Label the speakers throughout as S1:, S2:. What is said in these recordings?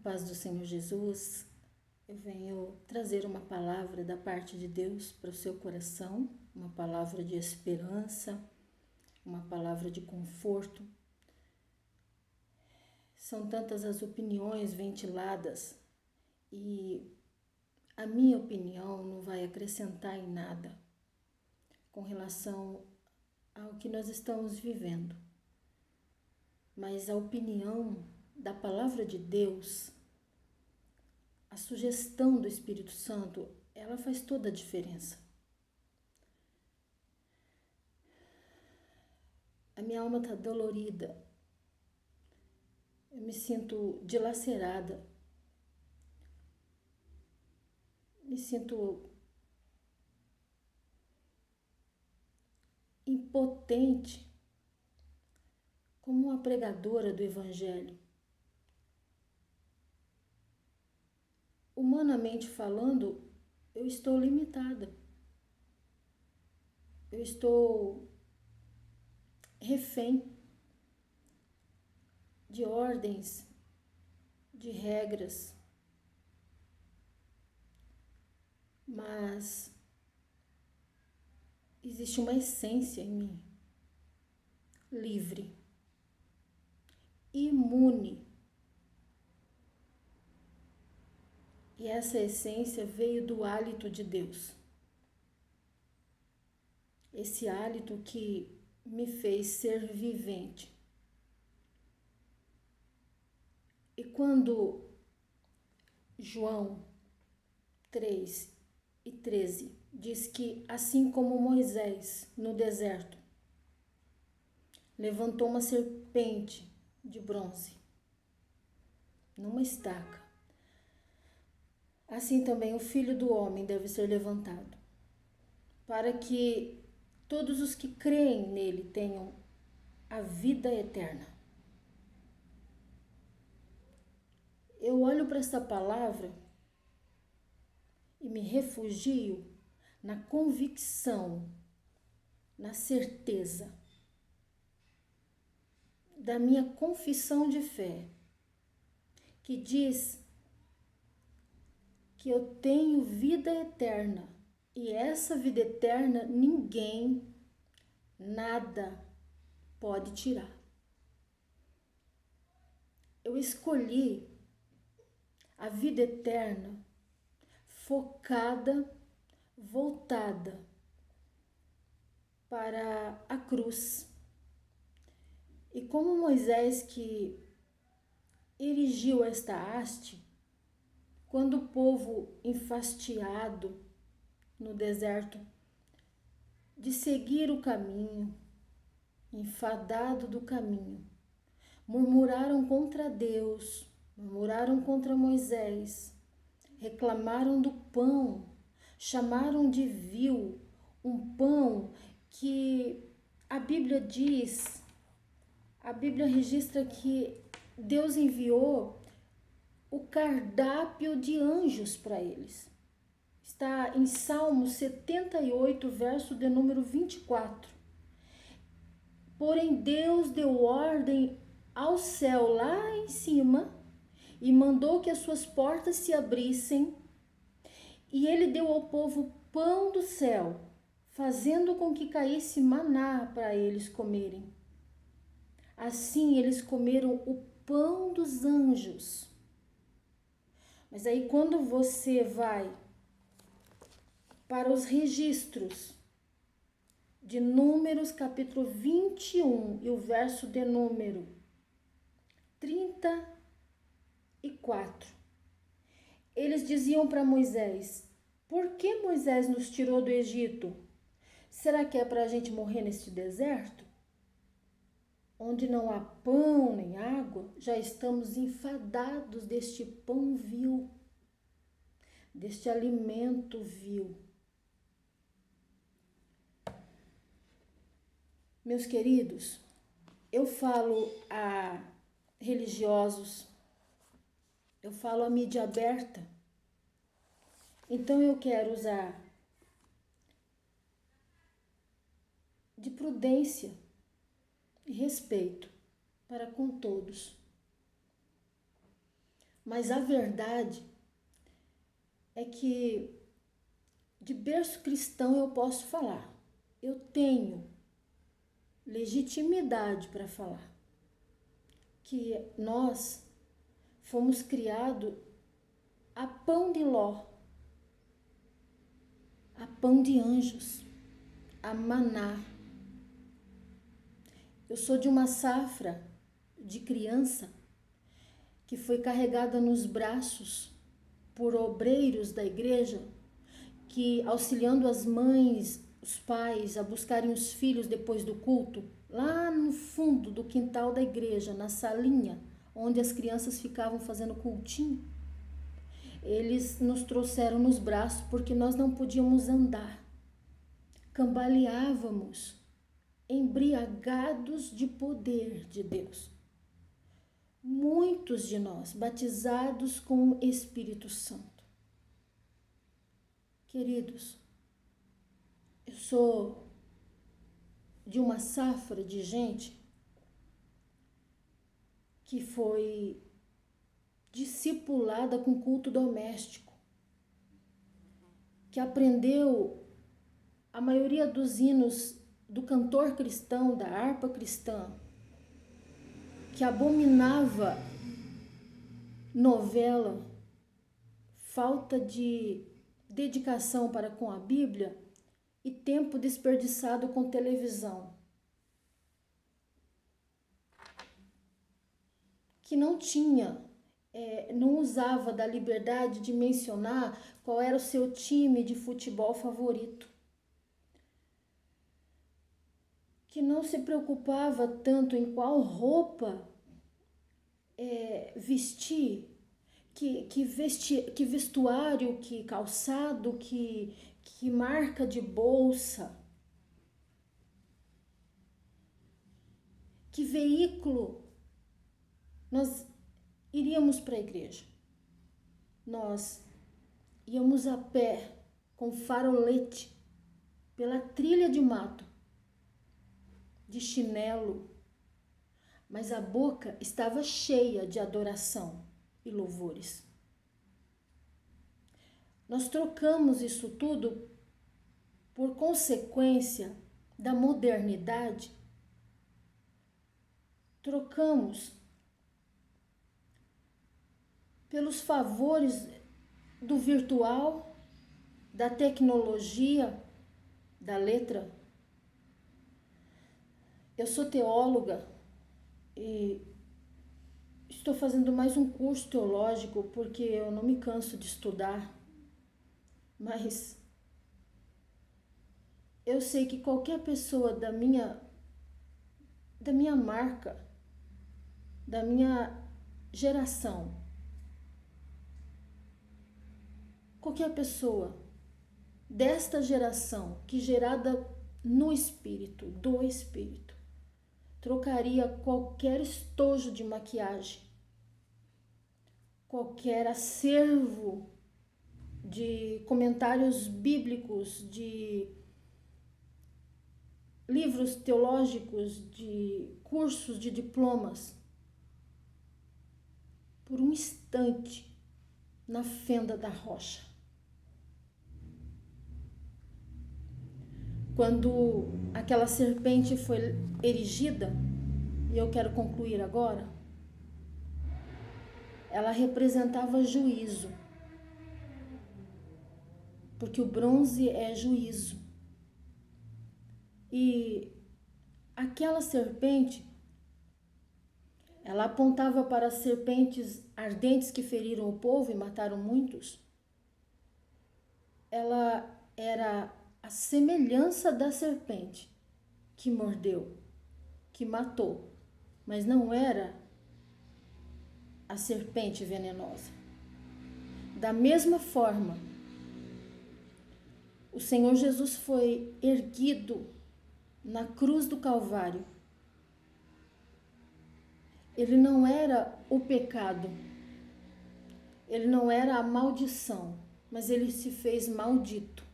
S1: Paz do Senhor Jesus, eu venho trazer uma palavra da parte de Deus para o seu coração, uma palavra de esperança, uma palavra de conforto. São tantas as opiniões ventiladas e a minha opinião não vai acrescentar em nada com relação ao que nós estamos vivendo. Mas a opinião da palavra de Deus, a sugestão do Espírito Santo, ela faz toda a diferença. A minha alma está dolorida, eu me sinto dilacerada, me sinto impotente como uma pregadora do Evangelho. Humanamente falando, eu estou limitada. Eu estou refém de ordens, de regras. Mas existe uma essência em mim, livre, imune. E essa essência veio do hálito de Deus. Esse hálito que me fez ser vivente. E quando João 3:13 diz que assim como Moisés no deserto levantou uma serpente de bronze numa estaca, assim também o Filho do Homem deve ser levantado, para que todos os que creem nele tenham a vida eterna. Eu olho para essa palavra e me refugio na convicção, na certeza da minha confissão de fé, que diz que eu tenho vida eterna e essa vida eterna ninguém, nada pode tirar. Eu escolhi a vida eterna focada, voltada para a cruz. E como Moisés que erigiu esta haste, quando o povo enfastiado no deserto de seguir o caminho, enfadado do caminho, murmuraram contra Deus, murmuraram contra Moisés, reclamaram do pão, chamaram de vil, um pão que a Bíblia diz, a Bíblia registra que Deus enviou o cardápio de anjos para eles. Está em Salmo 78, verso de número 24. Porém, Deus deu ordem ao céu lá em cima e mandou que as suas portas se abrissem, e ele deu ao povo pão do céu, fazendo com que caísse maná para eles comerem. Assim, eles comeram o pão dos anjos. Mas aí, quando você vai para os registros de Números, capítulo 21, e o verso de número 34, eles diziam para Moisés: por que Moisés nos tirou do Egito? Será que é para a gente morrer neste deserto? Onde não há pão nem água, já estamos enfadados deste pão vil, deste alimento vil. Meus queridos, eu falo a religiosos, eu falo a mídia aberta, então eu quero usar de prudência e respeito para com todos. Mas a verdade é que de berço cristão eu posso falar. Eu tenho legitimidade para falar que nós fomos criados a pão de ló, a pão de anjos, a maná. Eu sou de uma safra de criança que foi carregada nos braços por obreiros da igreja que, auxiliando as mães, os pais a buscarem os filhos depois do culto, lá no fundo do quintal da igreja, na salinha onde as crianças ficavam fazendo cultinho, eles nos trouxeram nos braços porque nós não podíamos andar. Cambaleávamos, embriagados de poder de Deus. Muitos de nós batizados com o Espírito Santo. Queridos, eu sou de uma safra de gente que foi discipulada com culto doméstico, que aprendeu a maioria dos hinos do cantor cristão, da harpa cristã, que abominava novela, falta de dedicação para com a Bíblia e tempo desperdiçado com televisão, que não usava da liberdade de mencionar qual era o seu time de futebol favorito, que não se preocupava tanto em qual roupa vestir, que vestuário, que calçado, que marca de bolsa, que veículo nós iríamos para a igreja. Nós íamos a pé, com farolete, pela trilha de mato, de chinelo, mas a boca estava cheia de adoração e louvores. Nós trocamos isso tudo por consequência da modernidade. Trocamos pelos favores do virtual, da tecnologia, da letra. Eu sou teóloga e estou fazendo mais um curso teológico porque eu não me canso de estudar, mas eu sei que qualquer pessoa da minha marca, da minha geração, qualquer pessoa desta geração que gerada no Espírito, do Espírito, trocaria qualquer estojo de maquiagem, qualquer acervo de comentários bíblicos, de livros teológicos, de cursos, de diplomas, por um instante na fenda da rocha. Quando aquela serpente foi erigida, e eu quero concluir agora, ela representava juízo, porque o bronze é juízo. E aquela serpente, ela apontava para as serpentes ardentes que feriram o povo e mataram muitos. Ela era a semelhança da serpente que mordeu, que matou, mas não era a serpente venenosa. Da mesma forma, o Senhor Jesus foi erguido na cruz do Calvário. Ele não era o pecado, ele não era a maldição, mas ele se fez maldito.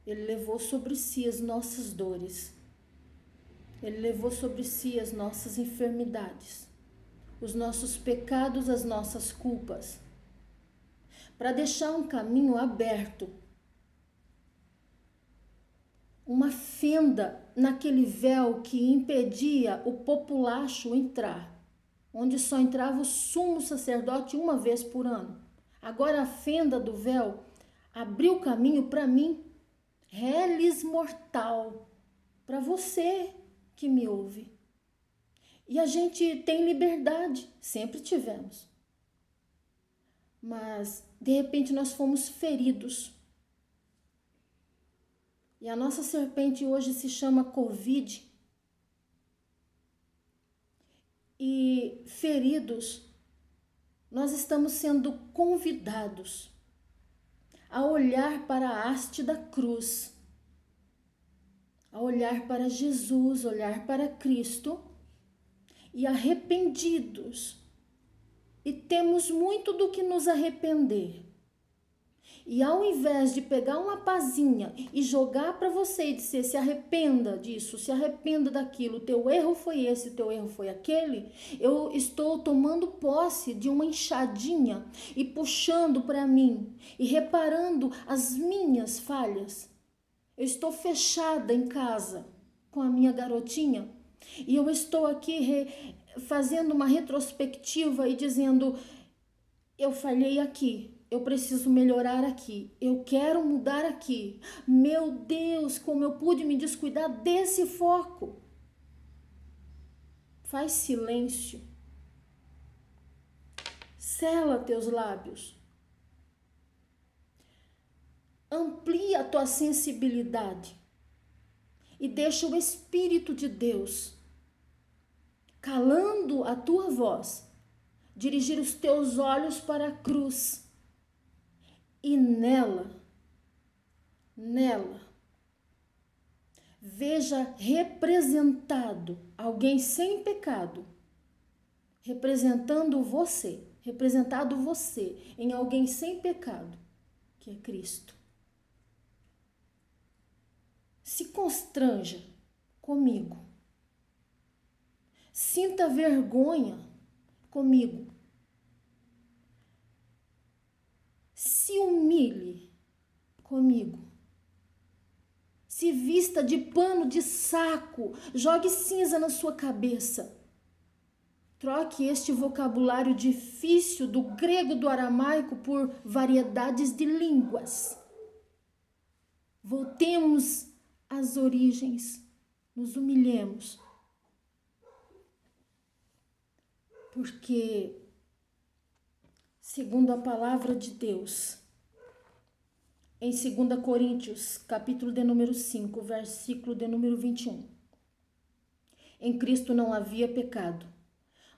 S1: Ele levou sobre si as nossas dores. Ele levou sobre si as nossas enfermidades. os nossos pecados, as nossas culpas, para deixar um caminho aberto, uma fenda naquele véu que impedia o populacho entrar, onde só entrava o sumo sacerdote uma vez por ano. Agora a fenda do véu abriu caminho para mim, reles mortal, para você que me ouve. E a gente tem liberdade, sempre tivemos. Mas, de repente, nós fomos feridos. E a nossa serpente hoje se chama Covid. E feridos, nós estamos sendo convidados a olhar para a haste da cruz, a olhar para Jesus, olhar para Cristo, e arrependidos. E temos muito do que nos arrepender. E ao invés de pegar uma pazinha e jogar para você e dizer, se arrependa disso, se arrependa daquilo, teu erro foi esse, teu erro foi aquele, eu estou tomando posse de uma enxadinha e puxando para mim e reparando as minhas falhas. Eu estou fechada em casa com a minha garotinha e eu estou aqui fazendo uma retrospectiva e dizendo, eu falhei aqui. Eu preciso melhorar aqui, eu quero mudar aqui. Meu Deus, como eu pude me descuidar desse foco. Faz silêncio. Sela teus lábios. Amplia a tua sensibilidade. E deixa o Espírito de Deus, calando a tua voz, dirigir os teus olhos para a cruz. E nela, veja representado alguém sem pecado, representado você em alguém sem pecado, que é Cristo. Se constranja comigo. Sinta vergonha comigo. Se humilhe comigo. Se vista de pano de saco. Jogue cinza na sua cabeça. Troque este vocabulário difícil do grego, do aramaico, por variedades de línguas. Voltemos às origens. Nos humilhemos. Porque, segundo a palavra de Deus, em 2 Coríntios, capítulo de número 5, versículo de número 21. Em Cristo não havia pecado,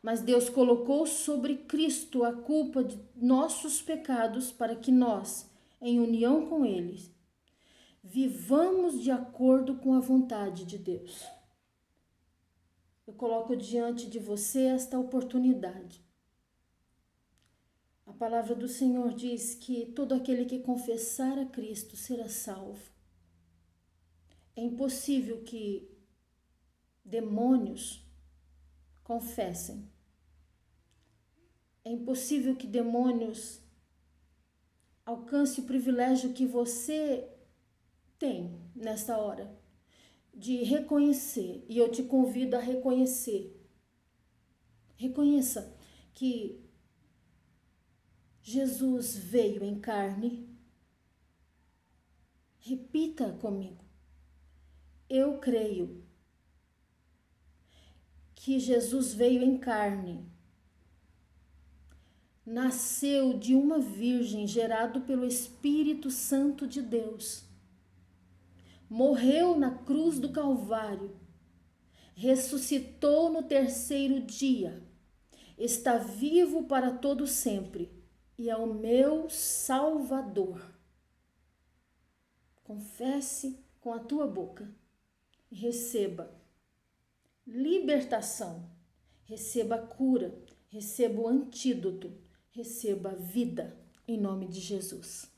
S1: mas Deus colocou sobre Cristo a culpa de nossos pecados para que nós, em união com Ele, vivamos de acordo com a vontade de Deus. Eu coloco diante de você esta oportunidade. A palavra do Senhor diz que todo aquele que confessar a Cristo será salvo. É impossível que demônios confessem. É impossível que demônios alcancem o privilégio que você tem nesta hora de reconhecer. E eu te convido a reconhecer. Reconheça que Jesus veio em carne. Repita comigo. Eu creio que Jesus veio em carne. Nasceu de uma virgem, gerado pelo Espírito Santo de Deus. Morreu na cruz do Calvário. Ressuscitou no terceiro dia. Está vivo para todo sempre. E é o meu Salvador. Confesse com a tua boca e receba libertação, receba cura, receba o antídoto, receba vida em nome de Jesus.